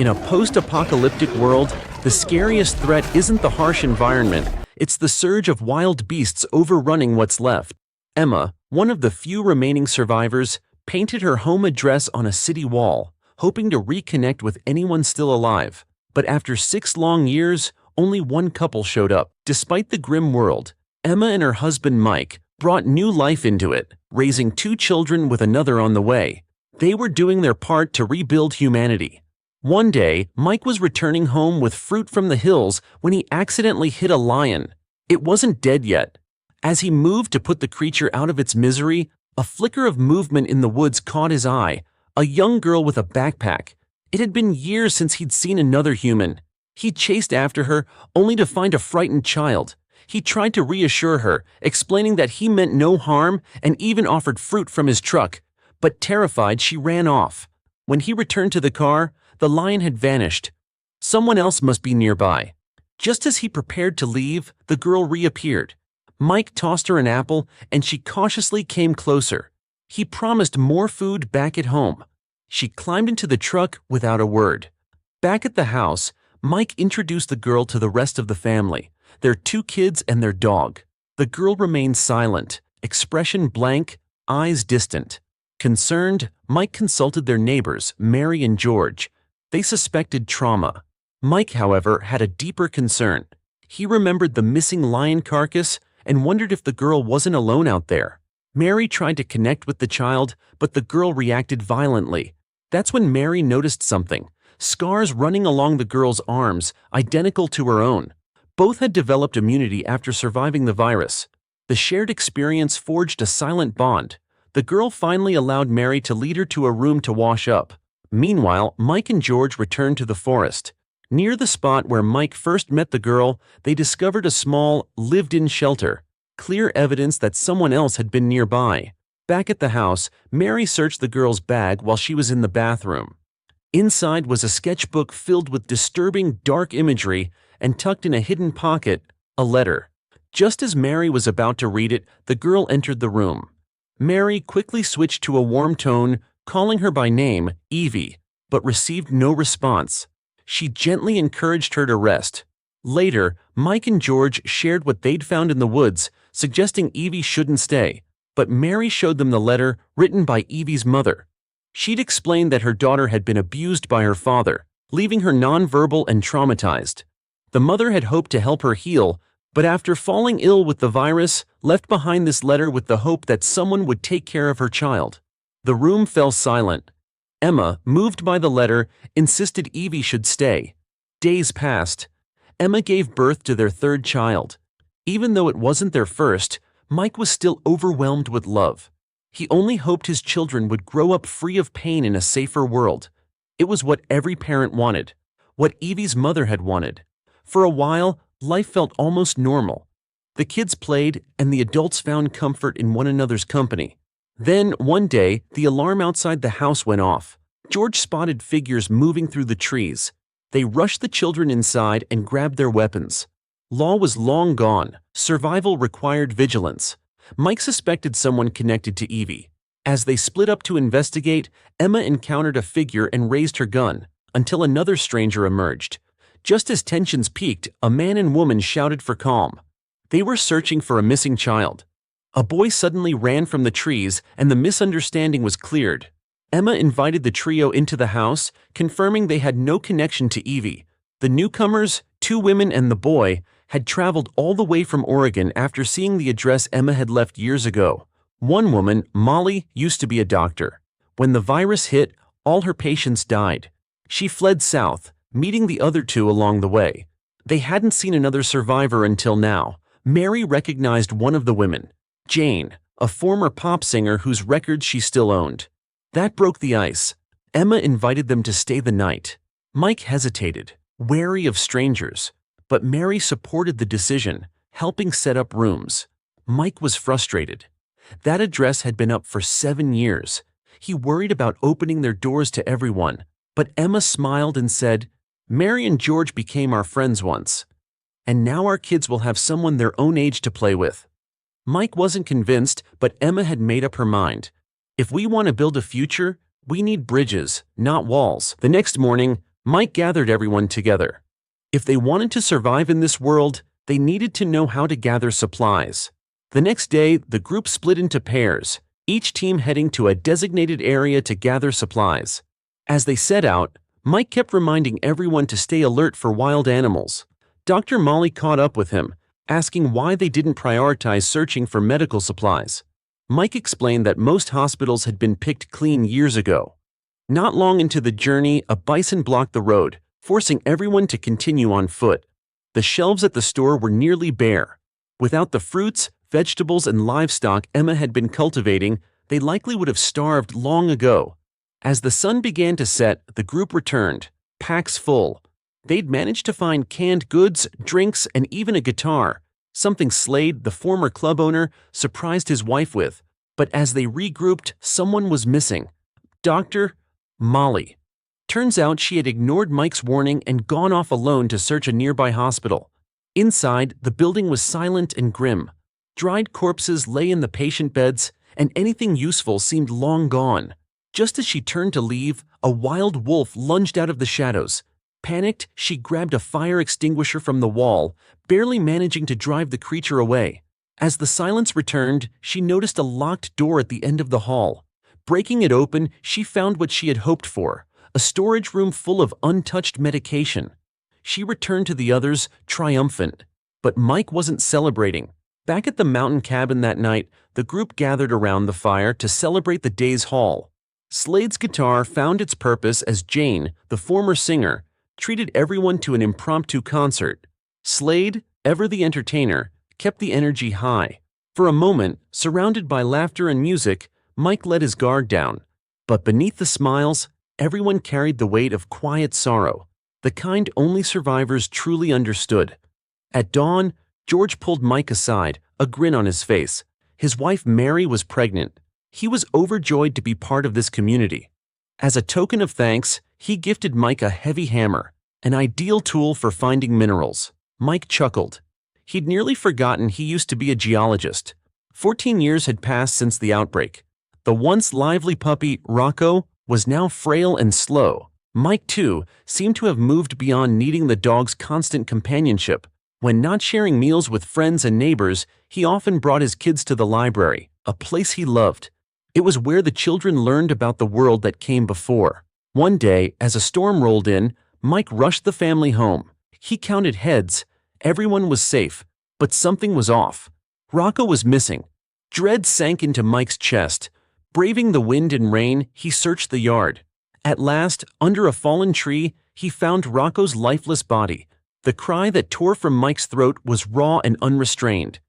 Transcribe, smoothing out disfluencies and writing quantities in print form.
In a post-apocalyptic world, the scariest threat isn't the harsh environment, it's the surge of wild beasts overrunning what's left. Emma, one of the few remaining survivors, painted her home address on a city wall, hoping to reconnect with anyone still alive. But after 6 long years, only one couple showed up. Despite the grim world, Emma and her husband Mike brought new life into it, raising 2 children with another on the way. They were doing their part to rebuild humanity. One day, Mike was returning home with fruit from the hills when he accidentally hit a lion. It wasn't dead yet. As he moved to put the creature out of its misery, a flicker of movement in the woods caught his eye. A young girl with a backpack. It had been years since he'd seen another human. He chased after her, only to find a frightened child. He tried to reassure her, explaining that he meant no harm and even offered fruit from his truck. But terrified, she ran off. When he returned to the car, the lion had vanished. Someone else must be nearby. Just as he prepared to leave, the girl reappeared. Mike tossed her an apple, and she cautiously came closer. He promised more food back at home. She climbed into the truck without a word. Back at the house, Mike introduced the girl to the rest of the family, their 2 kids and their dog. The girl remained silent, expression blank, eyes distant. Concerned, Mike consulted their neighbors, Mary and George. They suspected trauma. Mike, however, had a deeper concern. He remembered the missing lion carcass and wondered if the girl wasn't alone out there. Mary tried to connect with the child, but the girl reacted violently. That's when Mary noticed something. Scars running along the girl's arms, identical to her own. Both had developed immunity after surviving the virus. The shared experience forged a silent bond. The girl finally allowed Mary to lead her to a room to wash up. Meanwhile, Mike and George returned to the forest. Near the spot where Mike first met the girl, they discovered a small, lived-in shelter. Clear evidence that someone else had been nearby. Back at the house, Mary searched the girl's bag while she was in the bathroom. Inside was a sketchbook filled with disturbing, dark imagery, and tucked in a hidden pocket, a letter. Just as Mary was about to read it, the girl entered the room. Mary quickly switched to a warm tone, calling her by name, Evie, but received no response. She gently encouraged her to rest. Later, Mike and George shared what they'd found in the woods, suggesting Evie shouldn't stay, but Mary showed them the letter written by Evie's mother. She'd explained that her daughter had been abused by her father, leaving her nonverbal and traumatized. The mother had hoped to help her heal, but after falling ill with the virus, left behind this letter with the hope that someone would take care of her child. The room fell silent. Emma, moved by the letter, insisted Evie should stay. Days passed. Emma gave birth to their 3rd child. Even though it wasn't their first, Mike was still overwhelmed with love. He only hoped his children would grow up free of pain in a safer world. It was what every parent wanted, what Evie's mother had wanted. For a while, life felt almost normal. The kids played, and the adults found comfort in one another's company. Then, one day, the alarm outside the house went off. George spotted figures moving through the trees. They rushed the children inside and grabbed their weapons. Law was long gone. Survival required vigilance. Mike suspected someone connected to Evie. As they split up to investigate, Emma encountered a figure and raised her gun, until another stranger emerged. Just as tensions peaked, a man and woman shouted for calm. They were searching for a missing child. A boy suddenly ran from the trees, and the misunderstanding was cleared. Emma invited the trio into the house, confirming they had no connection to Evie. The newcomers, 2 women and the boy, had traveled all the way from Oregon after seeing the address Emma had left years ago. One woman, Molly, used to be a doctor. When the virus hit, all her patients died. She fled south, meeting the other 2 along the way. They hadn't seen another survivor until now. Mary recognized one of the women, Jane, a former pop singer whose records she still owned. That broke the ice. Emma invited them to stay the night. Mike hesitated, wary of strangers, but Mary supported the decision, helping set up rooms. Mike was frustrated. That address had been up for 7 years. He worried about opening their doors to everyone, but Emma smiled and said, "Mary and George became our friends once, and now our kids will have someone their own age to play with." Mike wasn't convinced, but Emma had made up her mind. If we want to build a future, we need bridges, not walls. The next morning, Mike gathered everyone together. If they wanted to survive in this world, they needed to know how to gather supplies. The next day, the group split into pairs, each team heading to a designated area to gather supplies. As they set out, Mike kept reminding everyone to stay alert for wild animals. Dr. Molly caught up with him, asking why they didn't prioritize searching for medical supplies. Mike explained that most hospitals had been picked clean years ago. Not long into the journey, a bison blocked the road, forcing everyone to continue on foot. The shelves at the store were nearly bare. Without the fruits, vegetables, and livestock Emma had been cultivating, they likely would have starved long ago. As the sun began to set, the group returned, packs full. They'd managed to find canned goods, drinks, and even a guitar, something Slade, the former club owner, surprised his wife with. But as they regrouped, someone was missing. Dr. Molly. Turns out she had ignored Mike's warning and gone off alone to search a nearby hospital. Inside, the building was silent and grim. Dried corpses lay in the patient beds, and anything useful seemed long gone. Just as she turned to leave, a wild wolf lunged out of the shadows. Panicked, she grabbed a fire extinguisher from the wall, barely managing to drive the creature away. As the silence returned, she noticed a locked door at the end of the hall. Breaking it open, she found what she had hoped for, a storage room full of untouched medication. She returned to the others, triumphant. But Mike wasn't celebrating. Back at the mountain cabin that night, the group gathered around the fire to celebrate the day's haul. Slade's guitar found its purpose as Jane, the former singer, treated everyone to an impromptu concert. Slade, ever the entertainer, kept the energy high. For a moment, surrounded by laughter and music, Mike let his guard down. But beneath the smiles, everyone carried the weight of quiet sorrow, the kind only survivors truly understood. At dawn, George pulled Mike aside, a grin on his face. His wife Mary was pregnant. He was overjoyed to be part of this community. As a token of thanks, he gifted Mike a heavy hammer, an ideal tool for finding minerals. Mike chuckled. He'd nearly forgotten he used to be a geologist. 14 years had passed since the outbreak. The once lively puppy, Rocco, was now frail and slow. Mike, too, seemed to have moved beyond needing the dog's constant companionship. When not sharing meals with friends and neighbors, he often brought his kids to the library, a place he loved. It was where the children learned about the world that came before. One day, as a storm rolled in, Mike rushed the family home. He counted heads. Everyone was safe, but something was off. Rocco was missing. Dread sank into Mike's chest. Braving the wind and rain, he searched the yard. At last, under a fallen tree, he found Rocco's lifeless body. The cry that tore from Mike's throat was raw and unrestrained.